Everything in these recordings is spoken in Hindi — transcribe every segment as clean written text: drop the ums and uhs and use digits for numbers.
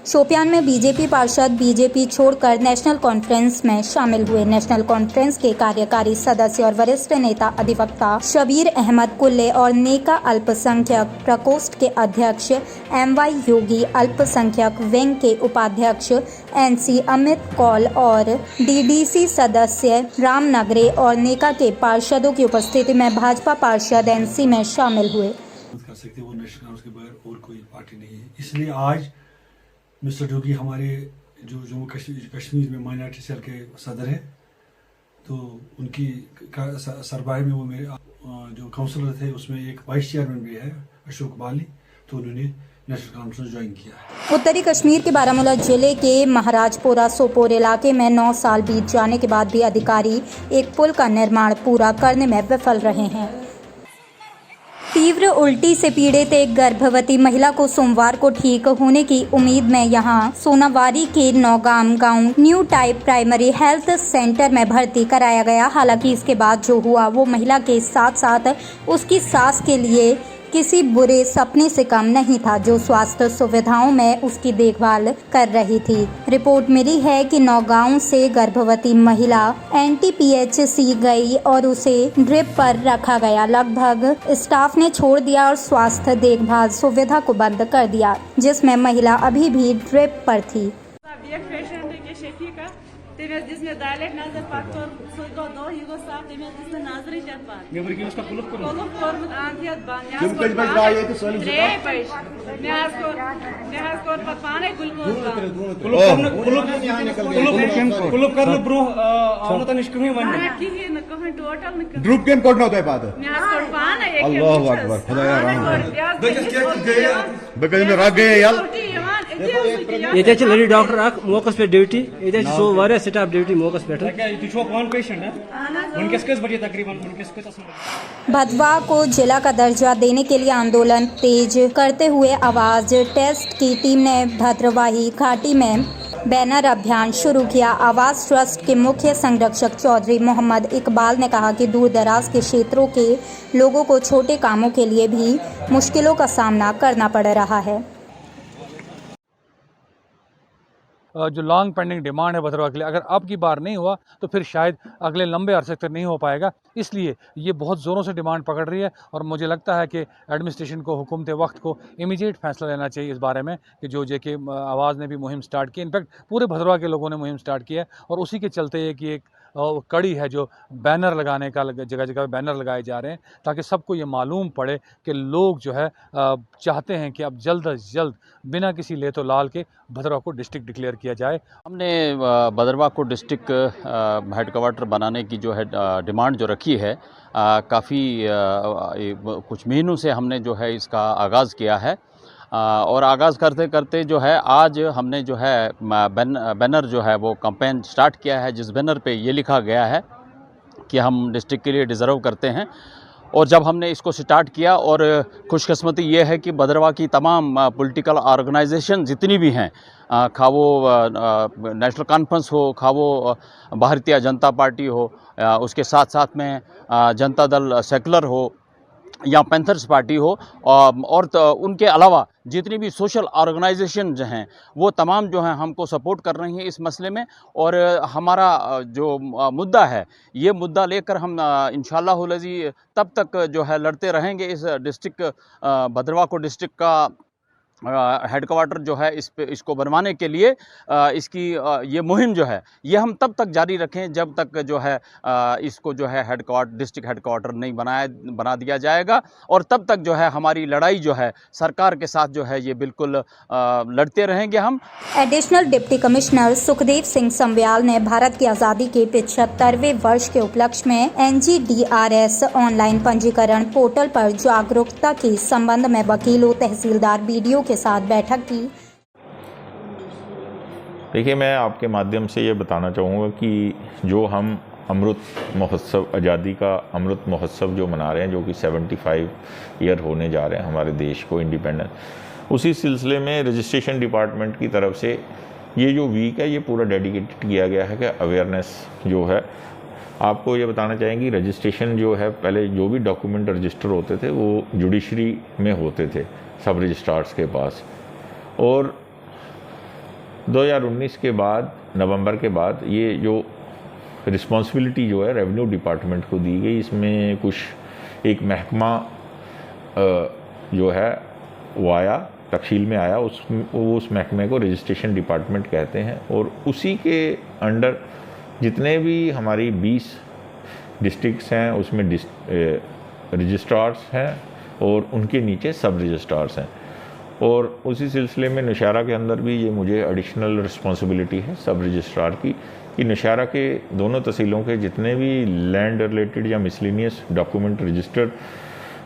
शोपियान में बीजेपी पार्षद बीजेपी छोड़कर नेशनल कॉन्फ्रेंस में शामिल हुए। नेशनल कॉन्फ्रेंस के कार्यकारी सदस्य और वरिष्ठ नेता अधिवक्ता शबीर अहमद कुल्ले और नेका अल्पसंख्यक प्रकोष्ठ के अध्यक्ष MY योगी, अल्पसंख्यक विंग के उपाध्यक्ष NC अमित कौल और DDC सदस्य राम नगरे और नेका के पार्षदों की उपस्थिति में भाजपा पार्षद NC में शामिल हुए। कर सकते वो नेशनल कांग्रेस के बगैर और कोई पार्टी नहीं है। इसलिए आज मिस्टर योगी हमारे जो जम्मू कश्मीर में माइनॉरिटी सेल के सदर है, तो उनकी सरबराही में वो मेरे जो काउंसलर थे उसमें एक वाइस चेयरमैन भी है अशोक बाली, तो उन्होंने नेशनल कॉन्फ्रेंस ज्वाइन किया। उत्तरी कश्मीर के बारामूला जिले के महाराजपुरा सोपोर इलाके में 9 साल बीत जाने के बाद भी अधिकारी एक पुल का निर्माण पूरा करने में विफल रहे हैं। तीव्र उल्टी से पीड़ित एक गर्भवती महिला को सोमवार को ठीक होने की उम्मीद में यहां सोनावारी के नौगाम गांव new type primary health centre में भर्ती कराया गया। हालांकि इसके बाद जो हुआ वो महिला के साथ साथ उसकी सास के लिए किसी बुरे सपने से कम नहीं था, जो स्वास्थ्य सुविधाओं में उसकी देखभाल कर रही थी। रिपोर्ट मिली है कि नौगांव से गर्भवती महिला NTPHC गई और उसे ड्रिप पर रखा गया। लगभग स्टाफ ने छोड़ दिया और स्वास्थ्य देखभाल सुविधा को बंद कर दिया, जिसमें महिला अभी भी ड्रिप पर थी। ये लड़ी डॉक्टर मौकस पे ड्यूटी ये सो वारिया स्टाफ ड्यूटी मौकस पे भदवा को जिला का दर्जा देने के लिए आंदोलन तेज करते हुए आवाज टेस्ट की टीम ने भद्रवाही घाटी में बैनर अभियान शुरू किया। आवास ट्रस्ट के मुख्य संरक्षक चौधरी मोहम्मद इकबाल ने कहा कि दूर दराज के क्षेत्रों के लोगों को छोटे कामों के लिए भी मुश्किलों का सामना करना पड़ रहा है। जो लॉन्ग पेंडिंग डिमांड है भद्रवाह के लिए, अगर अब की बार नहीं हुआ तो फिर शायद अगले लंबे अरसे तक नहीं हो पाएगा। इसलिए ये बहुत ज़ोरों से डिमांड पकड़ रही है और मुझे लगता है कि एडमिनिस्ट्रेशन को, हुकूमत वक्त को इमीडिएट फैसला लेना चाहिए इस बारे में कि जो JK आवाज़ ने भी मुहिम स्टार्ट की, इनफैक्ट पूरे भद्रवाह के लोगों ने मुहिम स्टार्ट की है और उसी के चलते ये कि एक कड़ी है जो बैनर लगाने का, जगह जगह बैनर लगाए जा रहे हैं ताकि सबको ये मालूम पड़े कि लोग जो है चाहते हैं कि अब जल्द अज जल्द बिना किसी ले तो लाल के भद्रवाह को डिस्ट्रिक्ट डिक्लेयर किया जाए। हमने भद्रवाह को डिस्ट्रिक्ट हेडक्वार्टर बनाने की जो है डिमांड जो रखी है, काफ़ी कुछ महीनों से हमने जो है इसका आगाज़ किया है और आगाज़ करते करते जो है आज हमने जो है बैनर जो है वो कैंपेन स्टार्ट किया है, जिस बैनर पे ये लिखा गया है कि हम डिस्ट्रिक्ट के लिए डिज़र्व करते हैं। और जब हमने इसको स्टार्ट किया, और खुशकिस्मती ये है कि भद्रवाह की तमाम पॉलिटिकल ऑर्गेनाइजेशन जितनी भी हैं, खा वो नेशनल कॉन्फ्रेंस हो, खा वो भारतीय जनता पार्टी हो, उसके साथ साथ में जनता दल सेकुलर हो या पैंथर्स पार्टी हो, और उनके अलावा जितनी भी सोशल ऑर्गेनाइजेशन जो हैं वो तमाम जो हैं हमको सपोर्ट कर रही हैं इस मसले में। और हमारा जो मुद्दा है, ये मुद्दा लेकर हम इंशाअल्लाह तब तक जो है लड़ते रहेंगे। इस डिस्ट्रिक्ट भद्रवाह को डिस्ट्रिक्ट का हेडक्वार्टर जो है इसको बनवाने के लिए इसकी ये मुहिम जो है ये हम तब तक जारी रखें जब तक जो है इसको जो है डिस्ट्रिक्ट हेडक्वार्टर नहीं बना दिया जाएगा, और तब तक जो है हमारी लड़ाई जो है सरकार के साथ जो है ये बिल्कुल लड़ते रहेंगे हम। Additional deputy commissioner Sukhdev Singh Sambyal ने भारत की आज़ादी के 75वें वर्ष के उपलक्ष्य में NGDRS ऑनलाइन पंजीकरण पोर्टल पर जागरूकता के संबंध में वकीलों, तहसीलदार, BDO के साथ बैठक की। देखिए, मैं आपके माध्यम से ये बताना चाहूँगा कि जो हम अमृत महोत्सव, आज़ादी का अमृत महोत्सव जो मना रहे हैं, जो कि 75 ईयर होने जा रहे हैं हमारे देश को इंडिपेंडेंस, उसी सिलसिले में रजिस्ट्रेशन डिपार्टमेंट की तरफ से ये जो वीक है ये पूरा डेडिकेटेड किया गया है कि अवेयरनेस जो है, आपको ये बताना चाहेंगे रजिस्ट्रेशन जो है, पहले जो भी डॉक्यूमेंट रजिस्टर होते थे वो जुडिशरी में होते थे, सब रजिस्ट्रार्स के पास, और 2019 के बाद, नवंबर के बाद, ये जो रिस्पॉन्सिबिलिटी जो है रेवेन्यू डिपार्टमेंट को दी गई। इसमें कुछ एक महकमा जो है वो आया, तकशील में आया, उस महकमे को रजिस्ट्रेशन डिपार्टमेंट कहते हैं, और उसी के अंडर जितने भी हमारी 20 डिस्ट्रिक्ट्स हैं उसमें रजिस्ट्रार्स हैं और उनके नीचे सब रजिस्ट्रार्स हैं। और उसी सिलसिले में नौशहरा के अंदर भी ये मुझे एडिशनल रिस्पॉन्सिबिलिटी है सब रजिस्ट्रार की, कि नौशहरा के दोनों तहसीलों के जितने भी लैंड रिलेटेड या मिसलिनियस डॉक्यूमेंट रजिस्टर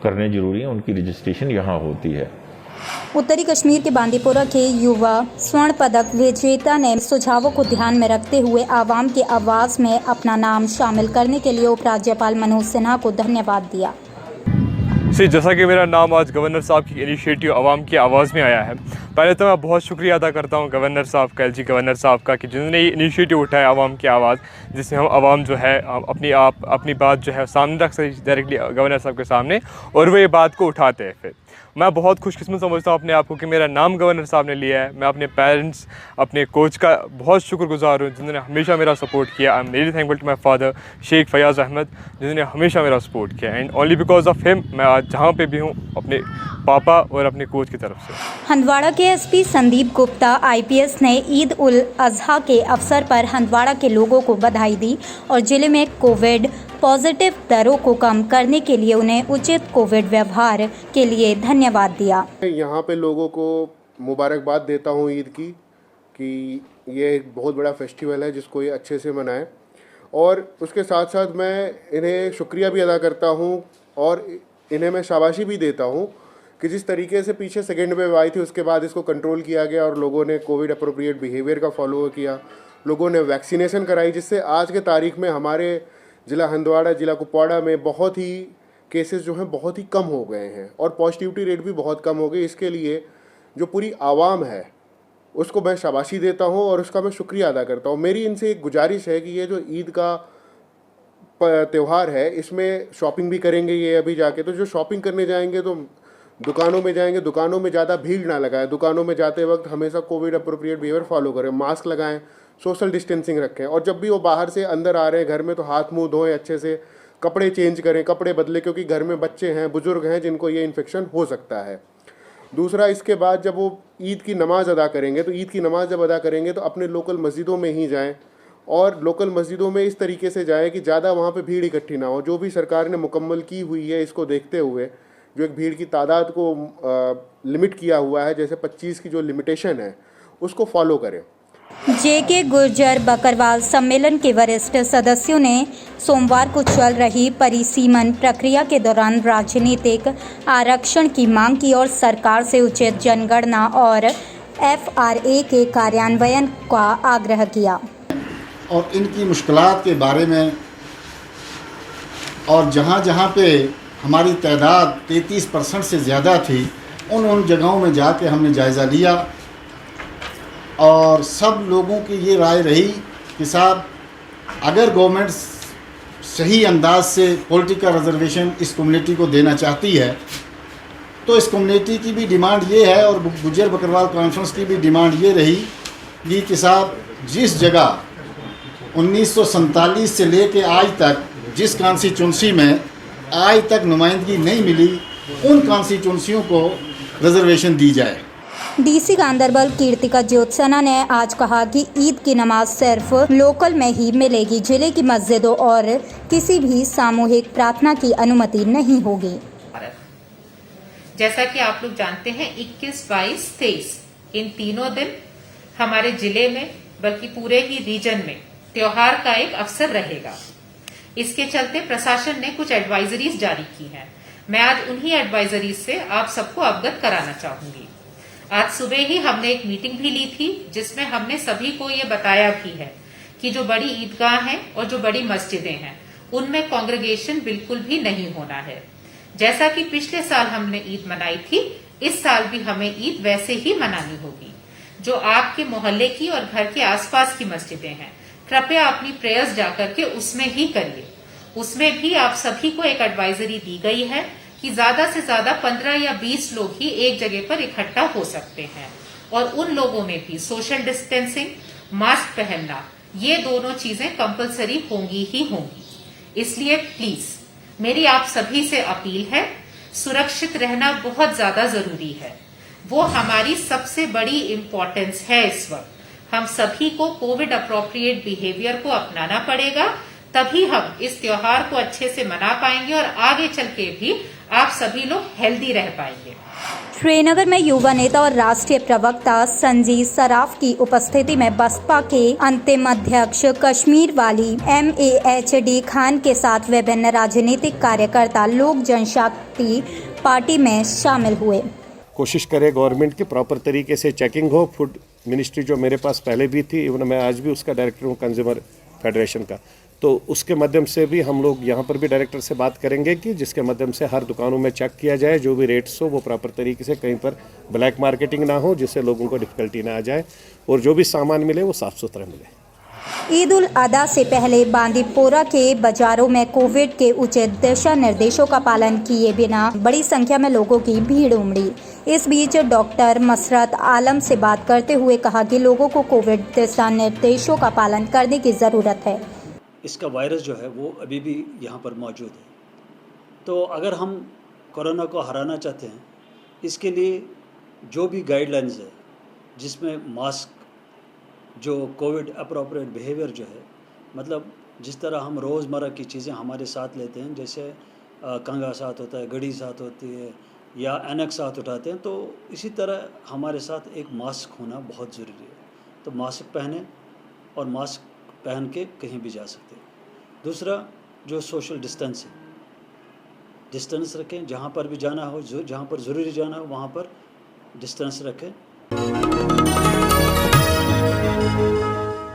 करने ज़रूरी हैं, उनकी रजिस्ट्रेशन यहाँ होती है। उत्तरी कश्मीर के बांदीपोरा के युवा स्वर्ण पदक विजेता ने सुझावों को ध्यान में रखते हुए आवाम की आवाज़ में अपना नाम शामिल करने के लिए उपराज्यपाल मनोज सिन्हा को धन्यवाद दिया। जैसा कि मेरा नाम आज गवर्नर साहब की इनिशिएटिव आवाम की आवाज़ में आया है, पहले तो मैं बहुत शुक्रिया अदा करता हूं गवर्नर साहब का, एलजी गवर्नर साहब का, कि जिन्होंने ये इनिशिएटिव उठाया आवाम की आवाज़, जिसमें हम आवाम जो है अपनी बात जो है सामने रख सके डायरेक्टली गवर्नर साहब के सामने, और वो ये बात को उठाते हैं। फिर मैं बहुत खुशकिस्मत समझता हूँ अपने आप को कि मेरा नाम गवर्नर साहब ने लिया है। मैं अपने पेरेंट्स, अपने कोच का बहुत शुक्रगुजार हूँ जिन्होंने हमेशा मेरा सपोर्ट किया। I am really thankful to my father Sheikh Fayaz Ahmad, जिन्होंने हमेशा मेरा सपोर्ट किया, and only because of him मैं आज जहाँ पे भी हूँ अपने पापा और अपने कोच की तरफ से। हंदवाड़ा के एसपी संदीप गुप्ता आईपीएस ने ईद उल अजहा के अवसर पर हंदवाड़ा के लोगों को बधाई दी और जिले में कोविड पॉजिटिव दरों को कम करने के लिए उन्हें उचित कोविड व्यवहार के लिए धन्यवाद दिया। यहाँ पे लोगों को मुबारकबाद देता हूँ ईद की, कि ये एक बहुत बड़ा फेस्टिवल है जिसको ये अच्छे से मनाएं, और उसके साथ साथ मैं इन्हें शुक्रिया भी अदा करता हूँ और इन्हें मैं शाबाशी भी देता हूँ कि जिस तरीके से पीछे सेकेंड वेव आई थी उसके बाद इसको कंट्रोल किया गया और लोगों ने कोविड अप्रोप्रिएट बिहेवियर का फॉलो किया, लोगों ने वैक्सीनेशन कराई, जिससे आज के तारीख में हमारे ज़िला हंदवाड़ा, ज़िला कुपवाड़ा में बहुत ही केसेस जो हैं बहुत ही कम हो गए हैं और पॉजिटिविटी रेट भी बहुत कम हो गई। इसके लिए जो पूरी आवाम है उसको मैं शाबाशी देता हूं और उसका मैं शुक्रिया अदा करता हूं। मेरी इनसे एक गुजारिश है कि ये जो ईद का त्यौहार है इसमें शॉपिंग भी करेंगे ये अभी जाके, तो जो शॉपिंग करने जाएंगे तो दुकानों में जाएंगे, दुकानों में ज़्यादा भीड़ ना लगाएं, दुकानों में जाते वक्त हमेशा कोविड अप्रोप्रिएट बिहेवियर फॉलो करें, मास्क लगाएं, सोशल डिस्टेंसिंग रखें, और जब भी वो बाहर से अंदर आ रहे हैं घर में तो हाथ मुंह धोएं अच्छे से, कपड़े चेंज करें, कपड़े बदलें, क्योंकि घर में बच्चे हैं, बुजुर्ग हैं जिनको ये इन्फेक्शन हो सकता है। दूसरा, इसके बाद जब वो ईद की नमाज़ अदा करेंगे तो ईद की नमाज़ जब अदा करेंगे तो अपने लोकल मस्जिदों में ही जाएं, और लोकल मस्जिदों में इस तरीके से जाएं कि ज़्यादा वहाँ पे भीड़ इकट्ठी ना हो। जो भी सरकार ने मुकम्मल की हुई है इसको देखते हुए जो एक भीड़ की तादाद को लिमिट किया हुआ है, जैसे 25 की जो लिमिटेशन है उसको फॉलो करें। जेके गुर्जर बकरवाल सम्मेलन के वरिष्ठ सदस्यों ने सोमवार को चल रही परिसीमन प्रक्रिया के दौरान राजनीतिक आरक्षण की मांग की और सरकार से उचित जनगणना और एफआरए के कार्यान्वयन का आग्रह किया। और इनकी मुश्किलात के बारे में और जहाँ पे हमारी तादाद 33% से ज़्यादा थी उन जगहों में जाके हमने जायज़ा लिया और सब लोगों की ये राय रही कि साहब अगर गवर्नमेंट सही अंदाज से पॉलिटिकल रिजर्वेशन इस कम्युनिटी को देना चाहती है तो इस कम्युनिटी की भी डिमांड ये है और गुर्जर बकरवाल कॉन्फ्रेंस की भी डिमांड ये रही कि साहब जिस जगह 1947 से लेके आज तक जिस कॉन्स्टिट्यूंसी में आज तक नुमाइंदगी नहीं मिली उन कॉन्स्टिट्यूंसियों को रिजर्वेशन दी जाए। डीसी गांधरबल कीर्तिका ज्योत्सना ने आज कहा कि ईद की नमाज सिर्फ लोकल में ही मिलेगी, जिले की मस्जिदों और किसी भी सामूहिक प्रार्थना की अनुमति नहीं होगी। जैसा कि आप लोग जानते हैं 21, 22, 23 इन तीनों दिन हमारे जिले में बल्कि पूरे ही रीजन में त्योहार का एक अवसर रहेगा। इसके चलते प्रशासन ने कुछ एडवाइजरीज जारी की हैं। मैं आज उन्हीं एडवाइजरीज से आप सबको अवगत कराना चाहूंगी। आज सुबह ही हमने एक मीटिंग भी ली थी जिसमें हमने सभी को ये बताया भी है कि जो बड़ी ईदगाह हैं और जो बड़ी मस्जिदें हैं उनमें कांग्रेगेशन बिल्कुल भी नहीं होना है। जैसा कि पिछले साल हमने ईद मनाई थी, इस साल भी हमें ईद वैसे ही मनानी होगी। जो आपके मोहल्ले की और घर के आसपास की मस्जिदें हैं कृपया अपनी प्रेयर्स जाकर के उसमें ही करिए। उसमें भी आप सभी को एक एडवाइजरी दी गई है कि ज्यादा से ज्यादा 15 या 20 लोग ही एक जगह पर इकट्ठा हो सकते हैं और उन लोगों में भी सोशल डिस्टेंसिंग, मास्क पहनना, ये दोनों चीजें कंपलसरी होंगी ही होंगी। इसलिए प्लीज मेरी आप सभी से अपील है, सुरक्षित रहना बहुत ज्यादा जरूरी है। वो हमारी सबसे बड़ी इंपॉर्टेंस है इस वक्त। हम सभी को कोविड अप्रोप्रिएट बिहेवियर को अपनाना पड़ेगा, तभी हम इस त्योहार को अच्छे से मना पाएंगे और आगे चल के भी आप सभी लोग हेल्दी रह पाएंगे। श्रीनगर में युवा नेता और राष्ट्रीय प्रवक्ता संजीव सराफ की उपस्थिति में बसपा के अंतिम अध्यक्ष कश्मीर वाली MAHD खान के साथ विभिन्न राजनीतिक कार्यकर्ता लोक जनशक्ति पार्टी में शामिल हुए। कोशिश करे गवर्नमेंट की प्रॉपर तरीके से चेकिंग हो। फूड मिनिस्ट्री जो मेरे पास पहले भी थी, इवन मैं आज भी उसका डायरेक्टर हूँ कंज्यूमर फेडरेशन का, तो उसके माध्यम से भी हम लोग यहाँ पर भी डायरेक्टर से बात करेंगे कि जिसके माध्यम से हर दुकानों में चेक किया जाए, जो भी रेट्स हो वो प्रॉपर तरीके से, कहीं पर ब्लैक मार्केटिंग ना हो जिससे लोगों को डिफिकल्टी ना आ जाए, और जो भी सामान मिले वो साफ़ सुथरा मिले। ईद उल अदा से पहले बांदीपोरा के बाजारों में कोविड के उचित दिशा निर्देशों का पालन किए बिना बड़ी संख्या में लोगों की भीड़ उमड़ी। इस बीच डॉक्टर मसरत आलम से बात करते हुए कहा कि लोगों को कोविड दिशा निर्देशों का पालन करने की ज़रूरत है। इसका वायरस जो है वो अभी भी यहाँ पर मौजूद है, तो अगर हम कोरोना को हराना चाहते हैं, इसके लिए जो भी गाइडलाइंस है, जिसमें मास्क, जो कोविड अप्रोप्रिएट बिहेवियर जो है, मतलब जिस तरह हम रोज़मर्रा की चीज़ें हमारे साथ लेते हैं, जैसे कंघा साथ होता है, घड़ी साथ होती है या ऐनक साथ उठाते हैं, तो इसी तरह हमारे साथ एक मास्क होना बहुत ज़रूरी है। तो मास्क पहने और मास्क पहन के कहीं भी जा सकते हैं। दूसरा, जो सोशल डिस्टेंस है, डिस्टेंस रखें। जहाँ पर भी जाना हो, जहाँ पर ज़रूरी जाना हो वहाँ पर डिस्टेंस रखें।